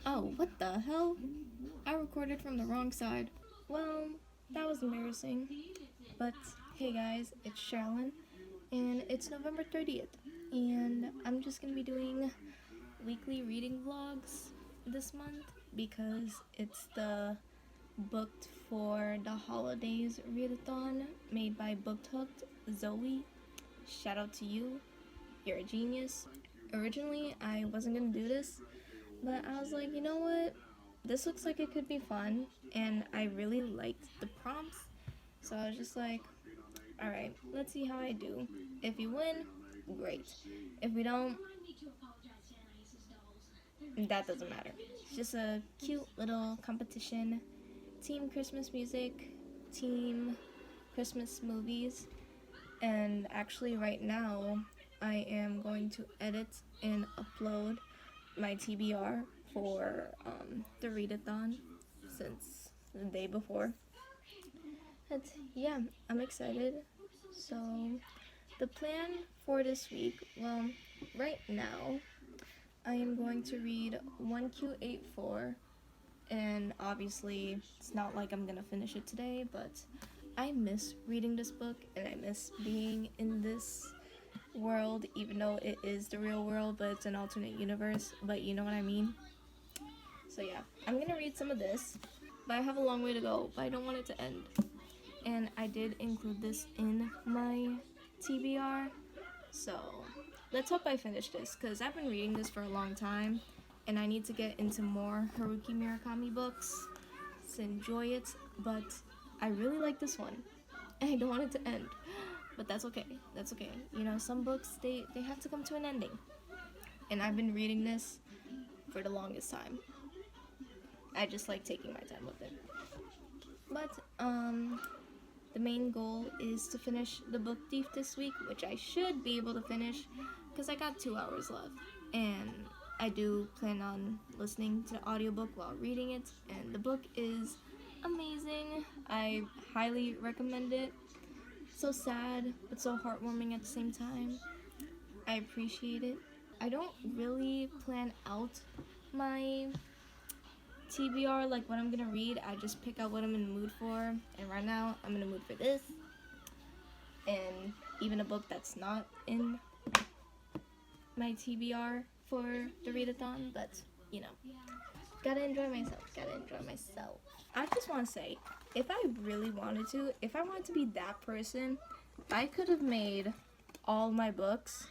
Oh, what the hell? I recorded from the wrong side. Well, that was embarrassing. But hey guys, it's Sherilyn, and it's November 30th, and I'm just gonna be doing weekly reading vlogs this month because it's the booked for the holidays readathon made by Booked Hooked. Zoe, shout out to you, you're a genius. Originally, I wasn't gonna do this, but I was like, you know what? This looks like it could be fun, and I really liked the prompts, so I was just like, alright, let's see how I do. If you win, great. If we don't, that doesn't matter. It's just a cute little competition. Team Christmas music, team Christmas movies, and actually, right now, I am going to edit and upload my TBR for the readathon since the day before. And yeah, I'm excited. So, the plan for this week, well, right now, I am going to read 1Q84, and obviously, it's not like I'm gonna finish it today, but I miss reading this book, and I miss being in this world, even though it is the real world, but it's an alternate universe, but you know what I mean? So yeah, I'm gonna read some of this, but I have a long way to go, but I don't want it to end. And I did include this in my TBR, so let's hope I finish this, because I've been reading this for a long time, and I need to get into more Haruki Murakami books to enjoy it, but I really like this one, and I don't want it to end. But that's okay, that's okay. You know, some books, they have to come to an ending. And I've been reading this for the longest time. I just like taking my time with it. But, the main goal is to finish The Book Thief this week, which I should be able to finish, because I got 2 hours left. And I do plan on listening to the audiobook while reading it, and the book is amazing. I highly recommend it. So sad, but so heartwarming at the same time. I appreciate it. I don't really plan out my TBR, like what I'm gonna read. I just pick out what I'm in the mood for, and right now I'm in the mood for this, and even a book that's not in my TBR for the readathon, but you know, gotta enjoy myself. I just want to say, if I really wanted to, if I wanted to be that person, I could have made all my books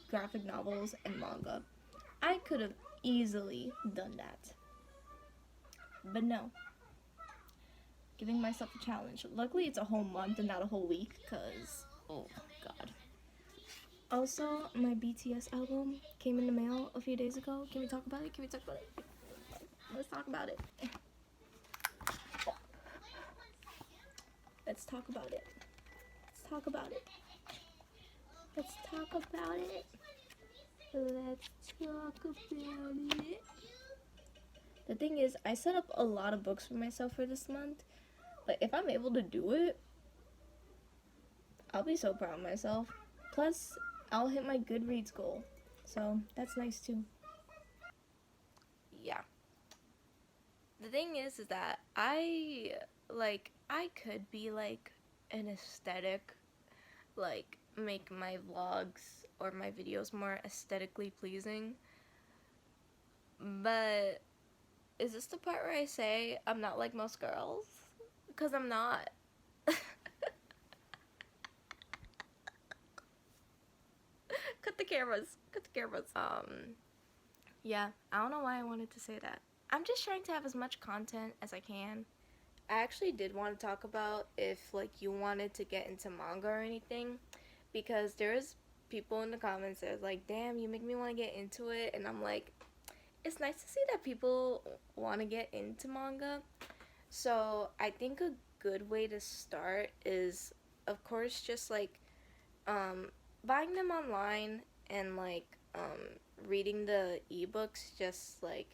graphic novels and manga. I could have easily done that. But no. Giving myself a challenge. Luckily, it's a whole month and not a whole week, because, oh, God. Also, my BTS album came in the mail a few days ago. Can we talk about it? Let's talk about it. Let's talk about it. Let's talk about it. Let's talk about it. The thing is, I set up a lot of books for myself for this month, but if I'm able to do it, I'll be so proud of myself. Plus, I'll hit my Goodreads goal, so that's nice too. Yeah. The thing is that I could be like an aesthetic, like make my vlogs or my videos more aesthetically pleasing, but is this the part where I say I'm not like most girls? Because I'm not. Cut the cameras. Yeah, I don't know why I wanted to say that. I'm just trying to have as much content as I can. I actually did want to talk about if like you wanted to get into manga or anything, because there's people in the comments that was like, damn, you make me want to get into it, and I'm like, it's nice to see that people want to get into manga. So I think a good way to start is, of course, just like buying them online and like reading the ebooks. Just like,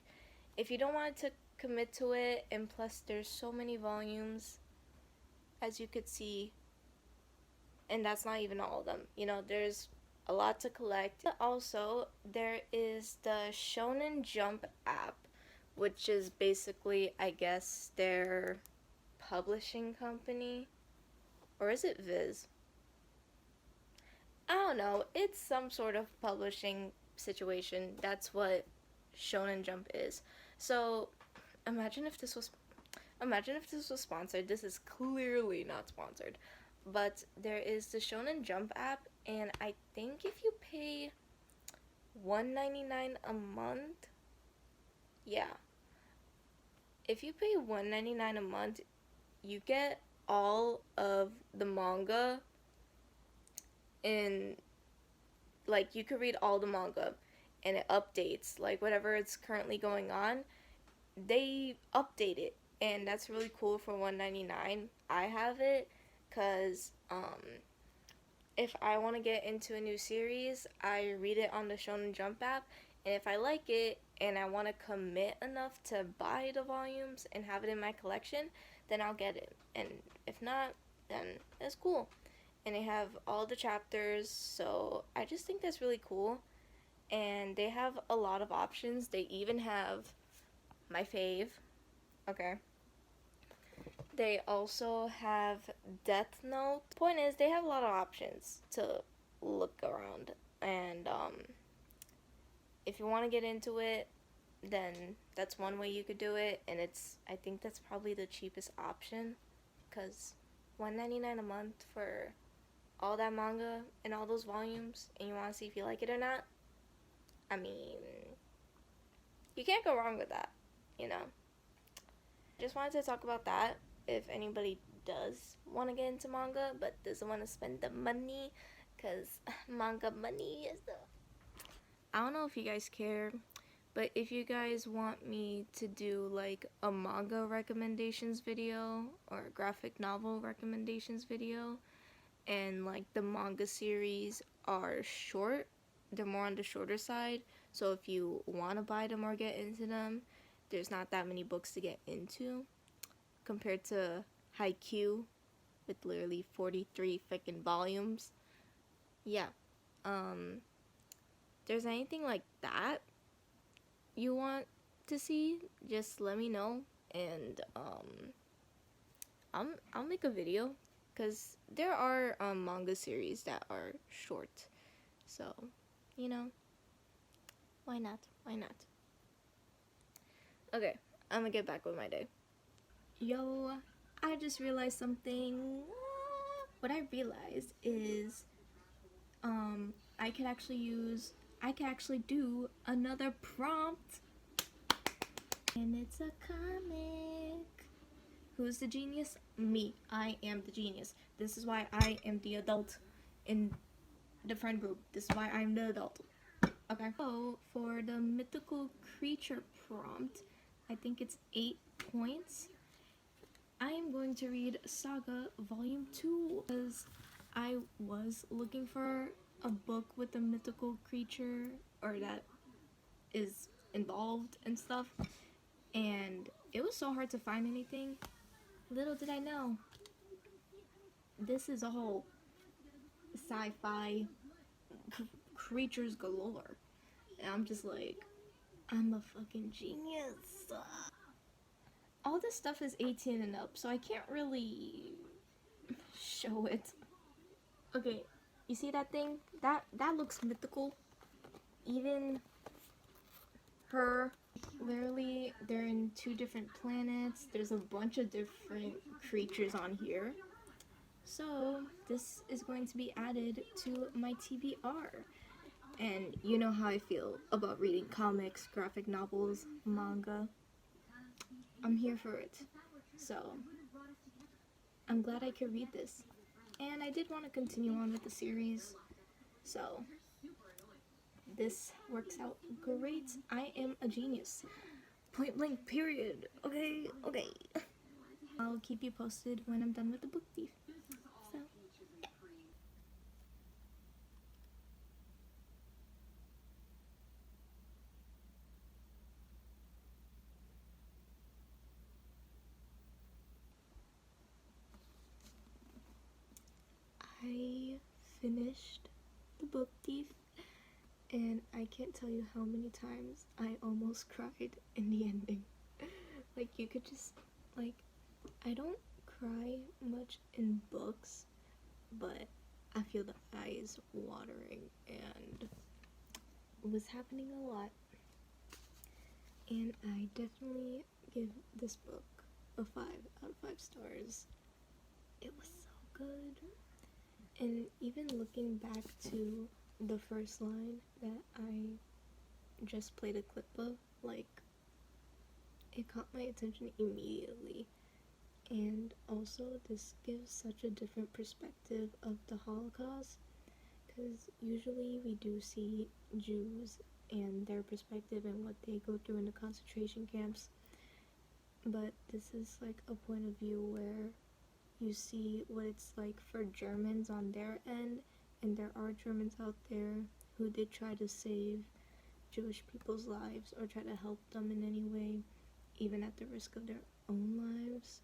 if you don't want to commit to it, and plus there's so many volumes, as you could see, and that's not even all of them, you know, there's a lot to collect. Also, there is the Shonen Jump app, which is basically, I guess, their publishing company. Or is it Viz? I don't know. It's some sort of publishing situation. That's what Shonen Jump is. So imagine if this was sponsored. This is clearly not sponsored. But there is the Shonen Jump app, and I think if you pay $1.99 a month, yeah. If you pay $1.99 a month, you get all of the manga in, like, you could read all the manga and it updates, like, whatever it's currently going on, they update it, and that's really cool for $1.99. I have it because if I want to get into a new series, I read it on the Shonen Jump app, and if I like it and I want to commit enough to buy the volumes and have it in my collection, then I'll get it, and if not, then it's cool. And they have all the chapters, so I just think that's really cool. And they have a lot of options. They even have my fave, okay? They also have Death Note. Point is, they have a lot of options to look around, and if you want to get into it, then that's one way you could do it, and I think that's probably the cheapest option, because $1.99 a month for all that manga and all those volumes, and you want to see if you like it or not, I mean, you can't go wrong with that, you know? Just wanted to talk about that. If anybody does want to get into manga but doesn't want to spend the money, because manga money is the... I don't know if you guys care, but if you guys want me to do like a manga recommendations video or a graphic novel recommendations video, and like the manga series are short, they're more on the shorter side, so if you want to buy them or get into them, there's not that many books to get into compared to Haikyuu with literally 43 freaking volumes. Yeah. There's anything like that you want to see, just let me know, and I'll make a video, because there are manga series that are short, so you know, why not? Okay, I'm gonna get back with my day. Yo, I just realized something. What I realized is I could actually do another prompt, and it's a comic. Who's the genius? Me. I am the genius. This is why I am the adult in the friend group. This is why I'm the adult. Okay. So for the mythical creature prompt, I think it's 8 points. I am going to read Saga Volume 2 because I was looking for a book with a mythical creature or that is involved and stuff, and it was so hard to find anything. Little did I know, this is a whole sci-fi creatures galore, and I'm just like, I'm a fucking genius. All this stuff is 18 and up, so I can't really show it. Okay, you see that thing? That looks mythical. Even her, literally, they're in 2 different planets. There's a bunch of different creatures on here. So this is going to be added to my TBR. And you know how I feel about reading comics, graphic novels, manga. I'm here for it. So I'm glad I could read this. And I did want to continue on with the series. So this works out great. I am a genius. Point blank period. Okay. I'll keep you posted when I'm done with the book thief. So I finished the book thief, And I can't tell you how many times I almost cried in the ending. Like, you could just, like, I don't cry much in books, but I feel the eyes watering, and it was happening a lot. And I definitely give this book a 5 out of 5 stars. It was so good. And even looking back to the first line that I just played a clip of, like, it caught my attention immediately. And also, this gives such a different perspective of the Holocaust, because usually we do see Jews and their perspective and what they go through in the concentration camps, but this is like a point of view where you see what it's like for Germans on their end, and there are Germans out there who did try to save Jewish people's lives or try to help them in any way, even at the risk of their own lives.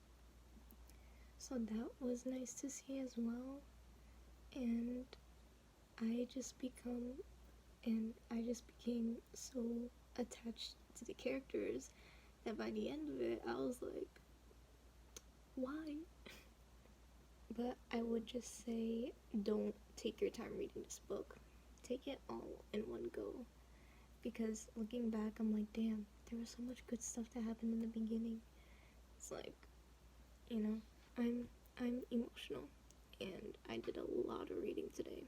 So that was nice to see as well. And I just became so attached to the characters that by the end of it, I was like, why? But I would just say, don't take your time reading this book. Take it all in one go. Because looking back, I'm like, damn, there was so much good stuff that happened in the beginning. It's like, you know, I'm emotional, and I did a lot of reading today.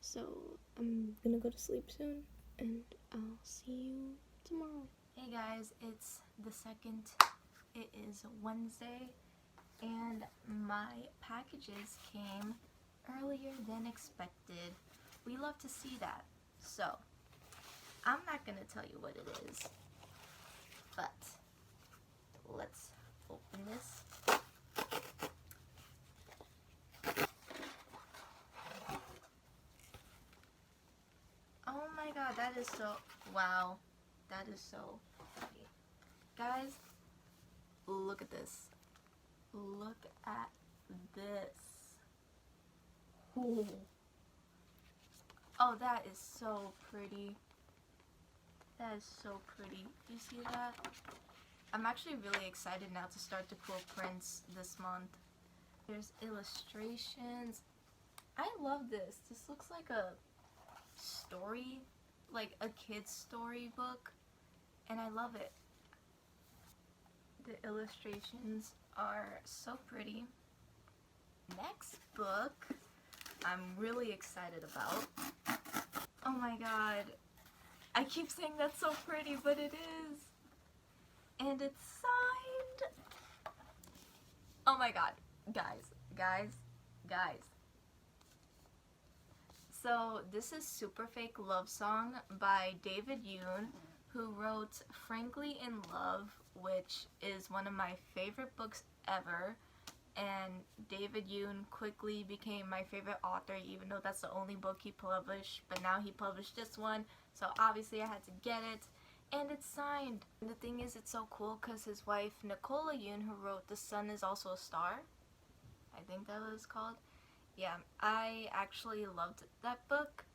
So I'm gonna go to sleep soon, and I'll see you tomorrow. Hey guys, it's the 2nd. It is Wednesday, and my packages came earlier than expected. We love to see that. So I'm not gonna tell you what it is, but let's open this. Oh my god, that is so, wow, that is so pretty. Guys, look at this. Look at this. Ooh. Oh, that is so pretty. That is so pretty. Do you see that? I'm actually really excited now to start the cool prints this month. There's illustrations. I love this. This looks like a story, like a kid's storybook, and I love it. The illustrations are so pretty. Next book I'm really excited about. Oh my god, I keep saying that's so pretty, but it is. And it's signed. Oh my god, guys. So this is Super Fake Love Song by David Yoon, who wrote Frankly in Love, which is one of my favorite books ever. And David Yoon quickly became my favorite author, even though that's the only book he published. But now he published this one, so obviously I had to get it. And it's signed. And the thing is, it's so cool because his wife, Nicola Yoon, who wrote The Sun Is Also a Star, I think that was called. Yeah, I actually loved that book,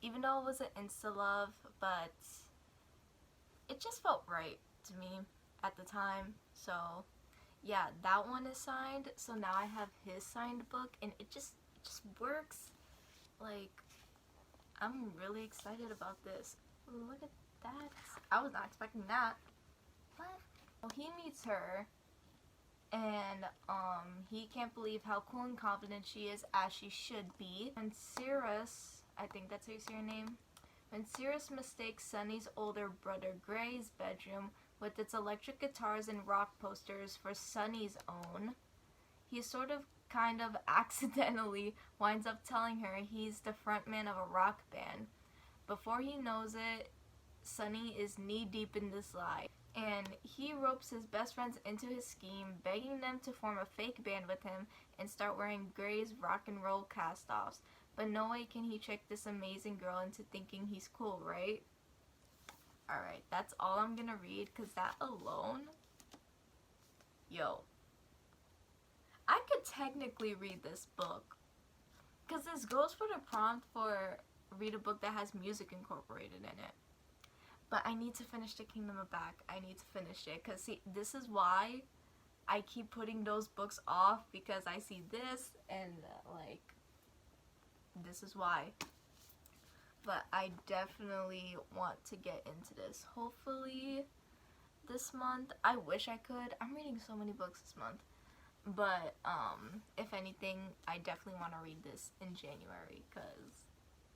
even though it was an insta-love, but it just felt right to me at the time. So yeah, that one is signed, so now I have his signed book, and it just works. Like, I'm really excited about this. Look at that. I was not expecting that. What? Well, he meets her, and he can't believe how cool and confident she is, as she should be. And Cirrus, I think that's how you say her name. When Cirrus mistakes Sunny's older brother Gray's bedroom with its electric guitars and rock posters for Sunny's own, he sort of kind of accidentally winds up telling her he's the frontman of a rock band. Before he knows it, Sunny is knee-deep in this lie, and he ropes his best friends into his scheme, begging them to form a fake band with him and start wearing Gray's rock and roll cast-offs. But no way can he trick this amazing girl into thinking he's cool, right? Alright, that's all I'm gonna read, because that alone, yo, I could technically read this book, because this goes for the prompt for read a book that has music incorporated in it. But I need to finish The Kingdom of Back. I need to finish it. Because, see, this is why I keep putting those books off. Because I see this and, like, this is why. But I definitely want to get into this. Hopefully this month. I wish I could. I'm reading so many books this month. But, if anything, I definitely want to read this in January. Because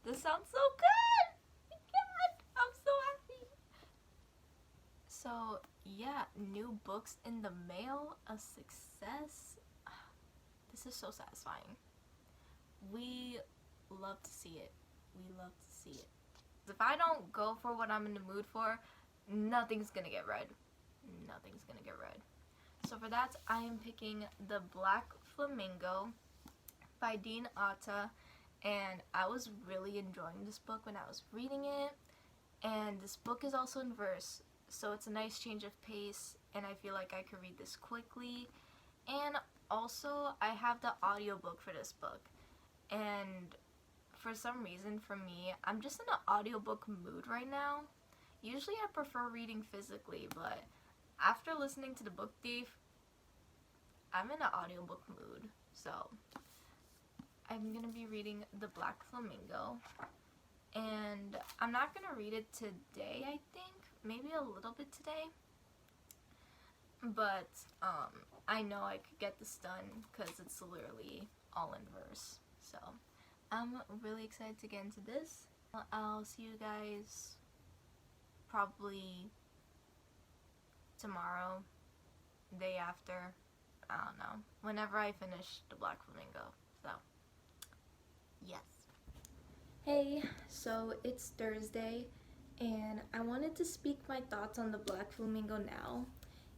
this sounds so good! Oh my God, I'm so happy. So, yeah, new books in the mail. A success. This is so satisfying. We love to see it. We love to see it. If I don't go for what I'm in the mood for, nothing's gonna get read. Nothing's gonna get read. So for that, I am picking The Black Flamingo by Dean Atta, and I was really enjoying this book when I was reading it, and this book is also in verse, so it's a nice change of pace, and I feel like I could read this quickly. And also, I have the audiobook for this book, and for some reason, for me, I'm just in an audiobook mood right now. Usually I prefer reading physically, but after listening to The Book Thief, I'm in an audiobook mood. So I'm gonna be reading The Black Flamingo, and I'm not gonna read it today, I think. Maybe a little bit today. But I know I could get this done because it's literally all in verse. So I'm really excited to get into this. I'll see you guys probably tomorrow, day after, I don't know, whenever I finish The Black Flamingo. So, yes. Hey, so it's Thursday, and I wanted to speak my thoughts on The Black Flamingo now.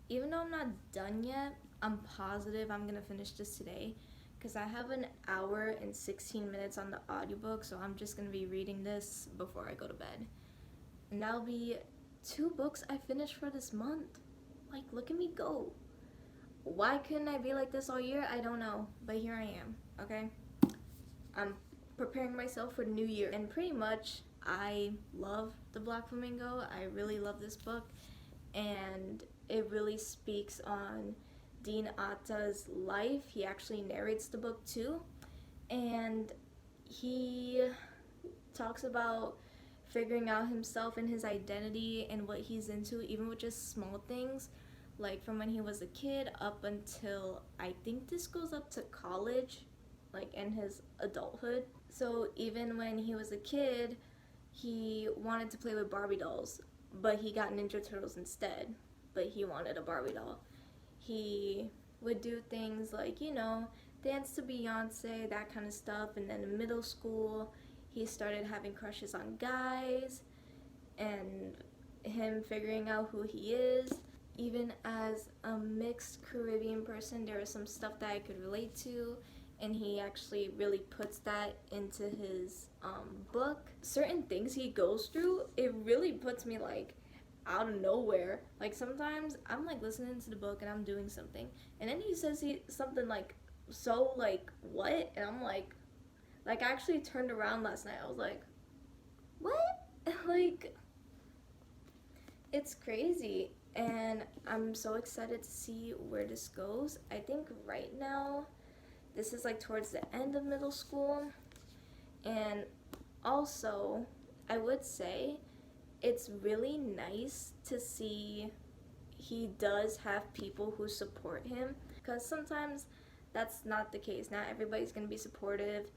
Even though I'm not done yet, I'm positive I'm gonna finish this today, because I have an hour and 16 minutes on the audiobook, so I'm just going to be reading this before I go to bed. And that'll be 2 books I finished for this month. Like, look at me go. Why couldn't I be like this all year? I don't know, but here I am, okay? I'm preparing myself for the new year, and pretty much I love The Black Flamingo. I really love this book, and it really speaks on Dean Atta's life. He actually narrates the book too, and he talks about figuring out himself and his identity and what he's into, even with just small things, like from when he was a kid up until, I think this goes up to college, like in his adulthood. So even when he was a kid, he wanted to play with Barbie dolls, but he got Ninja Turtles instead, but he wanted a Barbie doll. He would do things like, you know, dance to Beyonce, that kind of stuff. And then in middle school, he started having crushes on guys, and him figuring out who he is. Even as a mixed Caribbean person, there is some stuff that I could relate to, and he actually really puts that into his book. Certain things he goes through, it really puts me like out of nowhere. Like sometimes I'm like listening to the book and I'm doing something, and then he says something like, so like what? And I'm like I actually turned around last night. I was like, what? Like, it's crazy, and I'm so excited to see where this goes. I think right now this is like towards the end of middle school, and also I would say it's really nice to see he does have people who support him, because sometimes that's not the case. Not everybody's going to be supportive,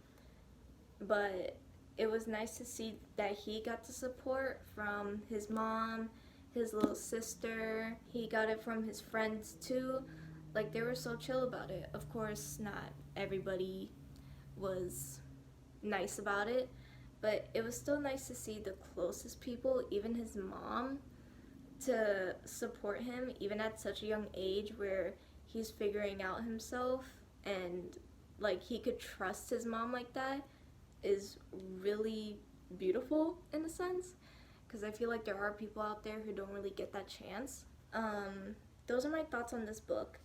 but it was nice to see that he got the support from his mom, his little sister. He got it from his friends too. Like, they were so chill about it. Of course, not everybody was nice about it, but it was still nice to see the closest people, even his mom, to support him, even at such a young age where he's figuring out himself, and like he could trust his mom like that is really beautiful in a sense, because I feel like there are people out there who don't really get that chance. Those are my thoughts on this book.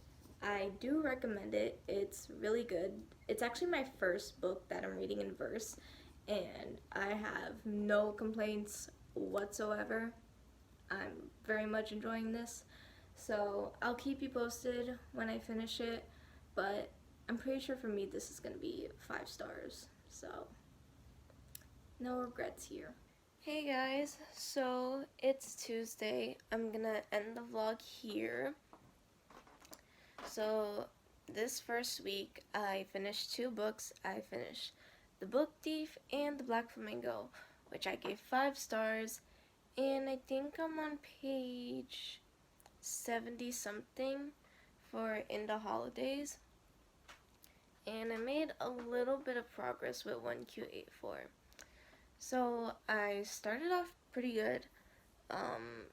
I do recommend it. It's really good. It's actually my first book that I'm reading in verse, and I have no complaints whatsoever. I'm very much enjoying this, so I'll keep you posted when I finish it, but I'm pretty sure for me this is going to be 5 stars, so no regrets here. Hey guys, so it's Tuesday. I'm gonna end the vlog here. So this first week I finished 2 books. I finished The Book Thief and The Black Flamingo, which I gave 5 stars, and I think I'm on page 70 something for In the Holidays, and I made a little bit of progress with 1Q84. So I started off pretty good.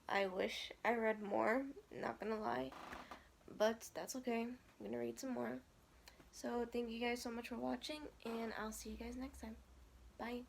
I wish I read more, not gonna lie, but that's okay. I'm gonna read some more. So thank you guys so much for watching, and I'll see you guys next time. Bye.